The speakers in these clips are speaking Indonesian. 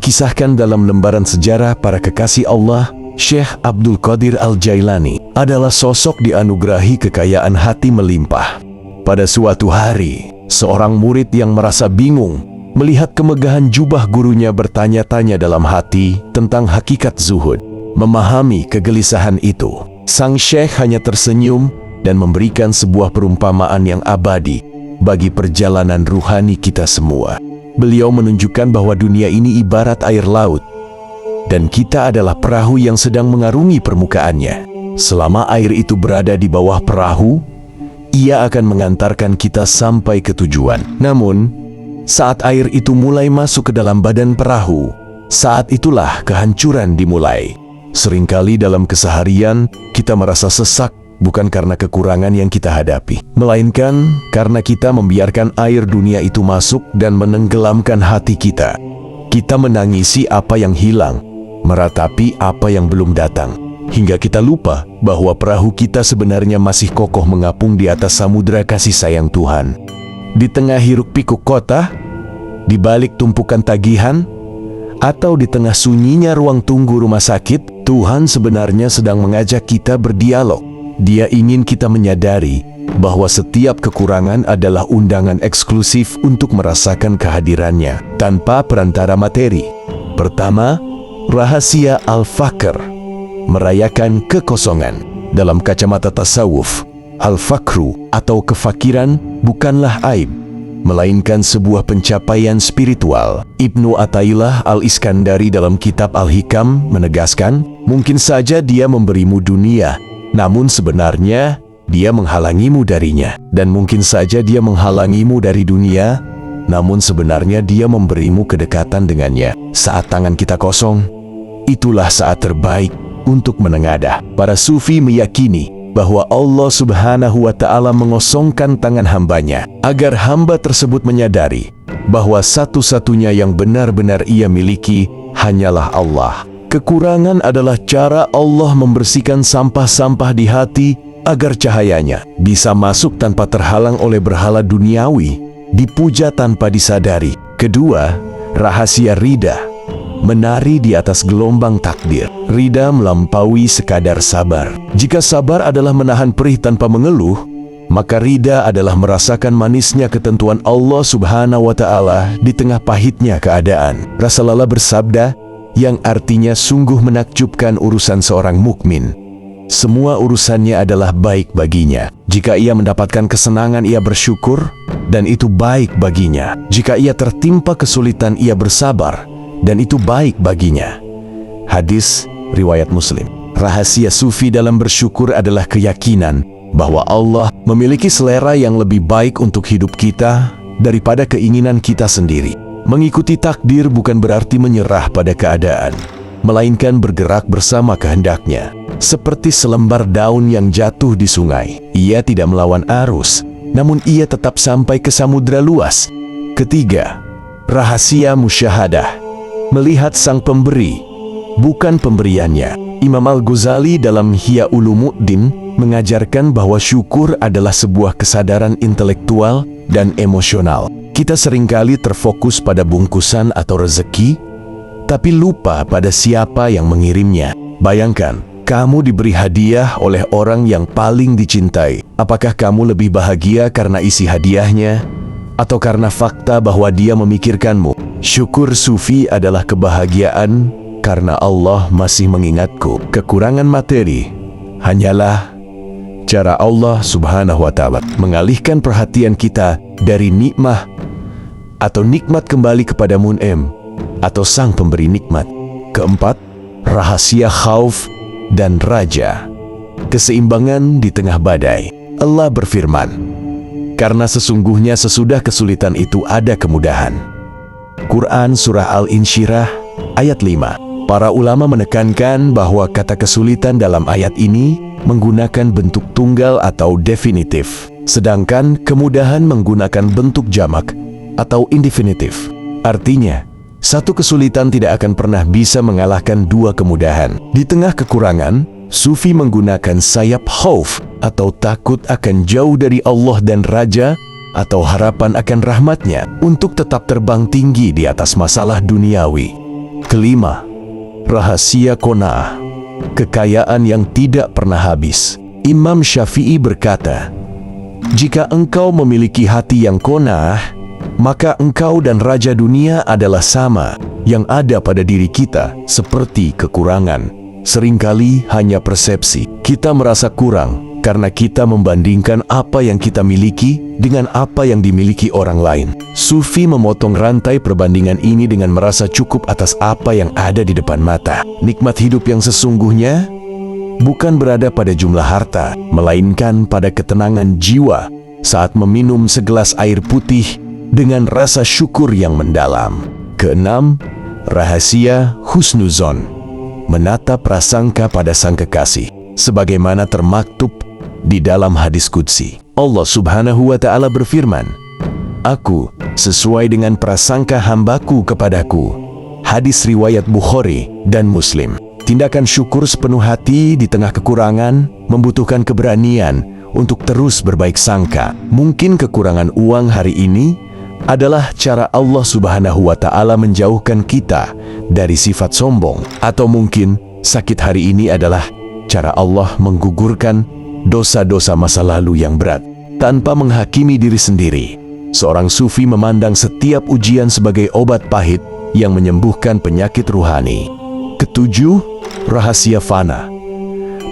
Dikisahkan dalam lembaran sejarah para kekasih Allah, Syekh Abdul Qadir Al-Jailani adalah sosok dianugerahi kekayaan hati melimpah. Pada suatu hari, seorang murid yang merasa bingung melihat kemegahan jubah gurunya bertanya-tanya dalam hati tentang hakikat zuhud. Memahami kegelisahan itu, sang syekh hanya tersenyum dan memberikan sebuah perumpamaan yang abadi bagi perjalanan ruhani kita semua. Beliau menunjukkan bahwa dunia ini ibarat air laut, dan kita adalah perahu yang sedang mengarungi permukaannya. Selama air itu berada di bawah perahu, ia akan mengantarkan kita sampai ke tujuan. Namun, saat air itu mulai masuk ke dalam badan perahu, saat itulah kehancuran dimulai. Seringkali dalam keseharian, kita merasa sesak bukan karena kekurangan yang kita hadapi, melainkan karena kita membiarkan air dunia itu masuk dan menenggelamkan hati kita. Kita menangisi apa yang hilang, meratapi apa yang belum datang, hingga kita lupa bahwa perahu kita sebenarnya masih kokoh mengapung di atas samudera kasih sayang Tuhan. Di tengah hiruk-pikuk kota, di balik tumpukan tagihan, atau di tengah sunyinya ruang tunggu rumah sakit, Tuhan sebenarnya sedang mengajak kita berdialog. Dia ingin kita menyadari bahwa setiap kekurangan adalah undangan eksklusif untuk merasakan kehadirannya tanpa perantara materi. Pertama, rahasia al-fakr, merayakan kekosongan. Dalam kacamata tasawuf, al-fakru atau kefakiran bukanlah aib, melainkan sebuah pencapaian spiritual. Ibnu Athaillah Al-Iskandari dalam kitab Al-Hikam menegaskan, mungkin saja dia memberimu dunia, namun sebenarnya dia menghalangimu darinya. Dan mungkin saja dia menghalangimu dari dunia, namun sebenarnya dia memberimu kedekatan dengannya. Saat tangan kita kosong, itulah saat terbaik untuk menengadah. Para sufi meyakini bahwa Allah Subhanahu wa Ta'ala mengosongkan tangan hambanya agar hamba tersebut menyadari bahwa satu-satunya yang benar-benar ia miliki hanyalah Allah. Kekurangan adalah cara Allah membersihkan sampah-sampah di hati agar cahayanya bisa masuk tanpa terhalang oleh berhala duniawi, dipuja tanpa disadari. Kedua, rahasia rida, menari di atas gelombang takdir. Rida melampaui sekadar sabar. Jika sabar adalah menahan perih tanpa mengeluh, maka rida adalah merasakan manisnya ketentuan Allah Subhanahu wa Ta'ala di tengah pahitnya keadaan. Rasulullah bersabda, yang artinya sungguh menakjubkan urusan seorang mukmin. Semua urusannya adalah baik baginya. Jika ia mendapatkan kesenangan, ia bersyukur, dan itu baik baginya. Jika ia tertimpa kesulitan, ia bersabar, dan itu baik baginya. Hadis riwayat Muslim. Rahasia sufi dalam bersyukur adalah keyakinan bahwa Allah memiliki selera yang lebih baik untuk hidup kita daripada keinginan kita sendiri. Mengikuti takdir bukan berarti menyerah pada keadaan, melainkan bergerak bersama kehendaknya. Seperti selembar daun yang jatuh di sungai, ia tidak melawan arus, namun ia tetap sampai ke samudra luas. Ketiga, rahasia musyahadah, melihat sang pemberi, bukan pemberiannya. Imam Al-Ghazali dalam Ihya Ulumuddin mengajarkan bahwa syukur adalah sebuah kesadaran intelektual dan emosional. Kita seringkali terfokus pada bungkusan atau rezeki, tapi lupa pada siapa yang mengirimnya. Bayangkan, kamu diberi hadiah oleh orang yang paling dicintai. Apakah kamu lebih bahagia karena isi hadiahnya, atau karena fakta bahwa dia memikirkanmu? Syukur sufi adalah kebahagiaan karena Allah masih mengingatku. Kekurangan materi hanyalah cara Allah Subhanahu wa Ta'ala mengalihkan perhatian kita dari nikmah atau nikmat kembali kepada Mun'im atau sang pemberi nikmat. Keempat, rahasia khauf dan raja, keseimbangan di tengah badai. Allah berfirman, karena sesungguhnya sesudah kesulitan itu ada kemudahan. Quran Surah Al-Insyirah ayat 5. Para ulama menekankan bahwa kata kesulitan dalam ayat ini menggunakan bentuk tunggal atau definitif, sedangkan kemudahan menggunakan bentuk jamak atau indefinitif. Artinya, satu kesulitan tidak akan pernah bisa mengalahkan dua kemudahan. Di tengah kekurangan, sufi menggunakan sayap khauf atau takut akan jauh dari Allah dan Raja, atau harapan akan rahmatnya untuk tetap terbang tinggi di atas masalah duniawi. Kelima, rahasia qanaah, kekayaan yang tidak pernah habis. Imam Syafi'i berkata, "Jika engkau memiliki hati yang qanaah, maka engkau dan raja dunia adalah sama. Yang ada pada diri kita seperti kekurangan. Seringkali hanya persepsi. Kita merasa kurang karena kita membandingkan apa yang kita miliki dengan apa yang dimiliki orang lain." Sufi memotong rantai perbandingan ini dengan merasa cukup atas apa yang ada di depan mata. Nikmat hidup yang sesungguhnya bukan berada pada jumlah harta, melainkan pada ketenangan jiwa saat meminum segelas air putih dengan rasa syukur yang mendalam. Keenam, rahasia husnuzon, menatap prasangka pada sang kekasih. Sebagaimana termaktub di dalam hadis qudsi, Allah Subhanahu wa Ta'ala berfirman, "Aku sesuai dengan prasangka hambaku kepadaku." Hadis riwayat Bukhari dan Muslim. Tindakan syukur sepenuh hati di tengah kekurangan membutuhkan keberanian untuk terus berbaik sangka. Mungkin kekurangan uang hari ini adalah cara Allah Subhanahu wa Ta'ala menjauhkan kita dari sifat sombong, atau mungkin sakit hari ini adalah cara Allah menggugurkan dosa-dosa masa lalu yang berat. Tanpa menghakimi diri sendiri, seorang sufi memandang setiap ujian sebagai obat pahit yang menyembuhkan penyakit ruhani. Ketujuh, rahasia fana,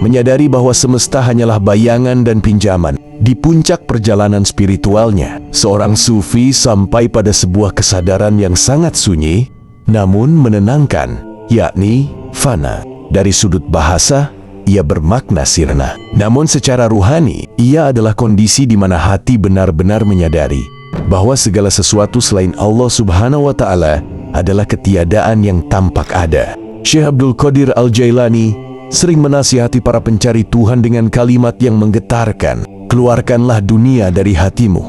menyadari bahwa semesta hanyalah bayangan dan pinjaman. Di puncak perjalanan spiritualnya, seorang sufi sampai pada sebuah kesadaran yang sangat sunyi, namun menenangkan, yakni fana. Dari sudut bahasa, ia bermakna sirna. Namun secara ruhani, ia adalah kondisi di mana hati benar-benar menyadari bahwa segala sesuatu selain Allah Subhanahu wa Ta'ala adalah ketiadaan yang tampak ada. Syekh Abdul Qadir Al-Jailani sering menasihati para pencari Tuhan dengan kalimat yang menggetarkan, "Keluarkanlah dunia dari hatimu,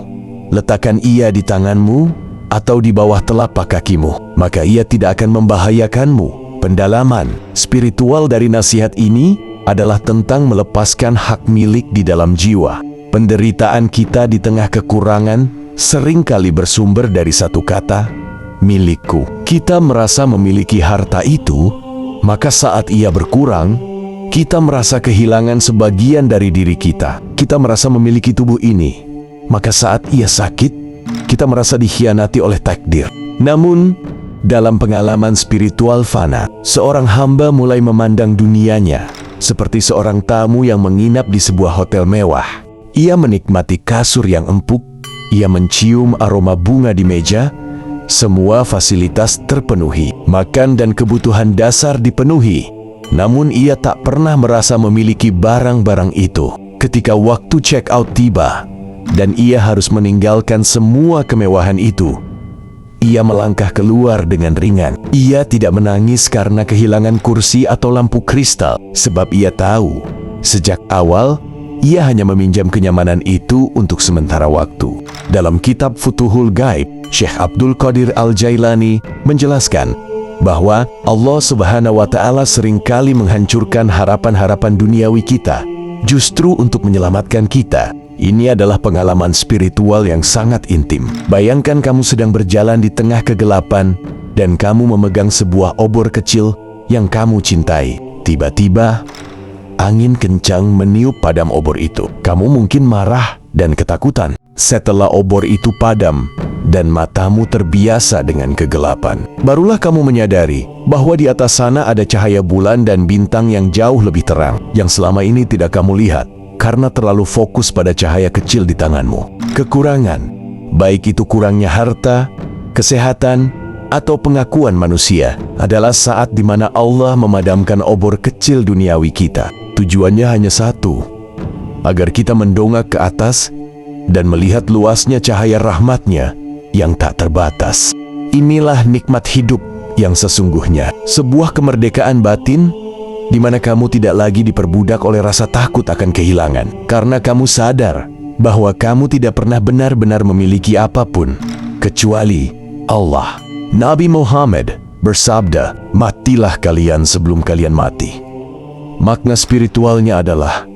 letakkan ia di tanganmu atau di bawah telapak kakimu, maka ia tidak akan membahayakanmu." Pendalaman spiritual dari nasihat ini adalah tentang melepaskan hak milik di dalam jiwa. Penderitaan kita di tengah kekurangan seringkali bersumber dari satu kata, milikku. Kita merasa memiliki harta itu, maka saat ia berkurang, kita merasa kehilangan sebagian dari diri kita. Kita merasa memiliki tubuh ini, maka saat ia sakit, kita merasa dikhianati oleh takdir. Namun, dalam pengalaman spiritual fana, seorang hamba mulai memandang dunianya seperti seorang tamu yang menginap di sebuah hotel mewah. Ia menikmati kasur yang empuk, ia mencium aroma bunga di meja, semua fasilitas terpenuhi, makan dan kebutuhan dasar dipenuhi. Namun ia tak pernah merasa memiliki barang-barang itu. Ketika waktu check out tiba, dan ia harus meninggalkan semua kemewahan itu, ia melangkah keluar dengan ringan. Ia tidak menangis karena kehilangan kursi atau lampu kristal, sebab ia tahu, sejak awal, ia hanya meminjam kenyamanan itu untuk sementara waktu. Dalam kitab Futuhul Gaib, Syekh Abdul Qadir Al-Jailani menjelaskan bahwa Allah Subhanahu wa Ta'ala seringkali menghancurkan harapan-harapan duniawi kita justru untuk menyelamatkan kita. Ini adalah pengalaman spiritual yang sangat intim. Bayangkan kamu sedang berjalan di tengah kegelapan dan kamu memegang sebuah obor kecil yang kamu cintai. Tiba-tiba, angin kencang meniup padam obor itu. Kamu mungkin marah dan ketakutan. Setelah obor itu padam dan matamu terbiasa dengan kegelapan, barulah kamu menyadari bahwa di atas sana ada cahaya bulan dan bintang yang jauh lebih terang, yang selama ini tidak kamu lihat karena terlalu fokus pada cahaya kecil di tanganmu. Kekurangan, baik itu kurangnya harta, kesehatan, atau pengakuan manusia, adalah saat di mana Allah memadamkan obor kecil duniawi kita. Tujuannya hanya satu, agar kita mendongak ke atas dan melihat luasnya cahaya rahmat-Nya yang tak terbatas. Inilah nikmat hidup yang sesungguhnya, sebuah kemerdekaan batin di mana kamu tidak lagi diperbudak oleh rasa takut akan kehilangan, karena kamu sadar bahwa kamu tidak pernah benar-benar memiliki apapun kecuali Allah. Nabi Muhammad bersabda, "Matilah kalian sebelum kalian mati." Makna spiritualnya adalah,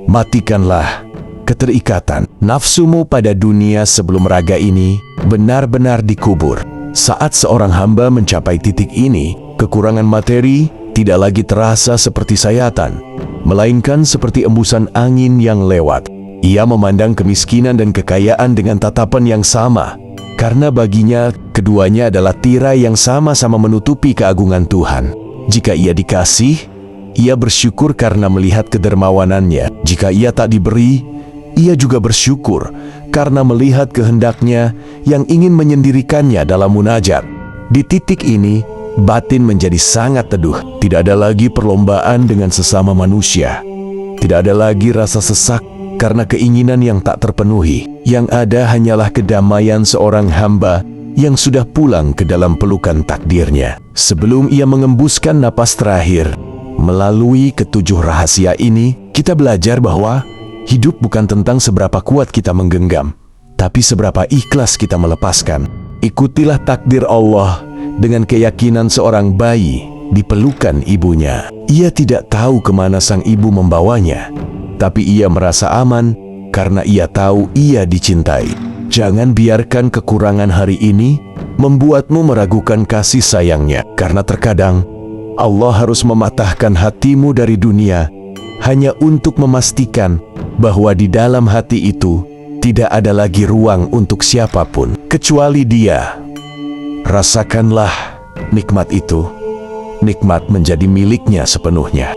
matikanlah keterikatan nafsumu pada dunia sebelum raga ini benar-benar dikubur. Saat seorang hamba mencapai titik ini, Kekurangan materi tidak lagi terasa seperti sayatan, melainkan seperti embusan angin yang lewat. Ia memandang kemiskinan dan kekayaan dengan tatapan yang sama, karena baginya keduanya adalah tirai yang sama-sama menutupi keagungan Tuhan. Jika ia dikasih, ia bersyukur karena melihat kedermawanannya. Jika ia tak diberi, ia juga bersyukur karena melihat kehendaknya yang ingin menyendirikannya dalam munajat. Di titik ini, batin menjadi sangat teduh. Tidak ada lagi perlombaan dengan sesama manusia. Tidak ada lagi rasa sesak karena keinginan yang tak terpenuhi. Yang ada hanyalah kedamaian seorang hamba yang sudah pulang ke dalam pelukan takdirnya. Sebelum ia mengembuskan napas terakhir, melalui ketujuh rahasia ini, kita belajar bahwa hidup bukan tentang seberapa kuat kita menggenggam, tapi seberapa ikhlas kita melepaskan. Ikutilah takdir Allah dengan keyakinan seorang bayi di pelukan ibunya. Ia tidak tahu kemana sang ibu membawanya, tapi ia merasa aman karena ia tahu ia dicintai. Jangan biarkan kekurangan hari ini membuatmu meragukan kasih sayangnya, karena terkadang Allah harus mematahkan hatimu dari dunia hanya untuk memastikan bahwa di dalam hati itu tidak ada lagi ruang untuk siapapun kecuali Dia. Rasakanlah nikmat itu, nikmat menjadi miliknya sepenuhnya.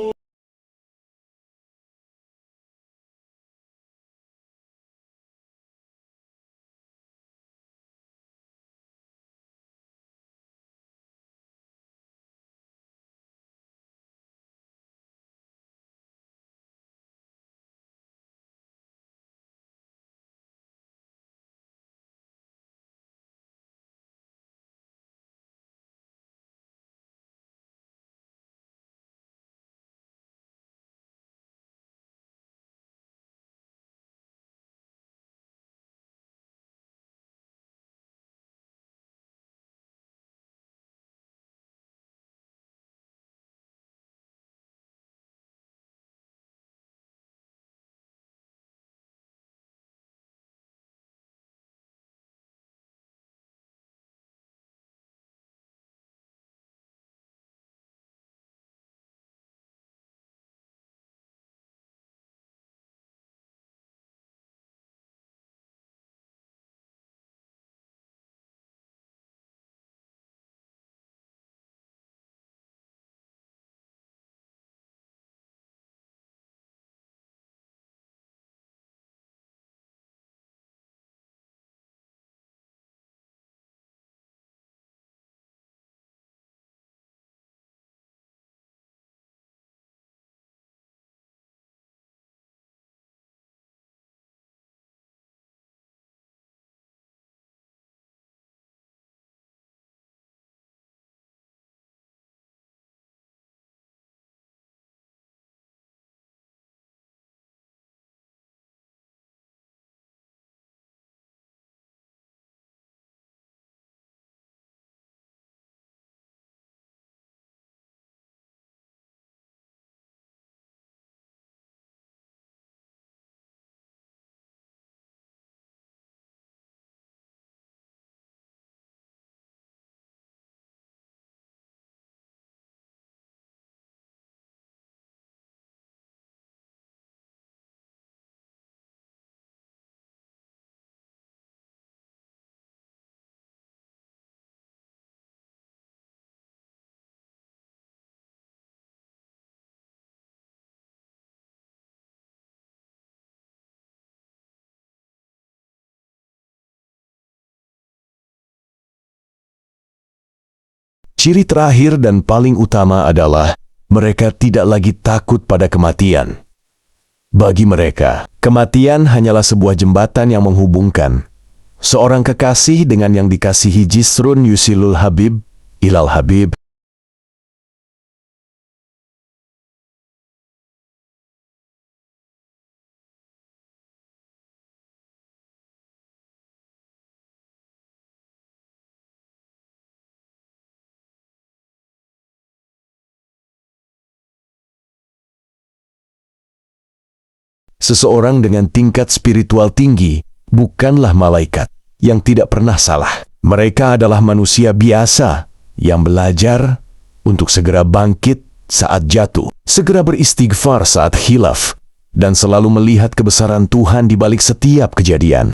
Ciri terakhir dan paling utama adalah mereka tidak lagi takut pada kematian. Bagi mereka, kematian hanyalah sebuah jembatan yang menghubungkan seorang kekasih dengan yang dikasihi. Jisrun yusilul habib ilal habib. Seseorang dengan tingkat spiritual tinggi bukanlah malaikat yang tidak pernah salah. Mereka adalah manusia biasa yang belajar, untuk segera bangkit saat jatuh, segera beristighfar saat khilaf, dan selalu melihat kebesaran Tuhan di balik setiap kejadian.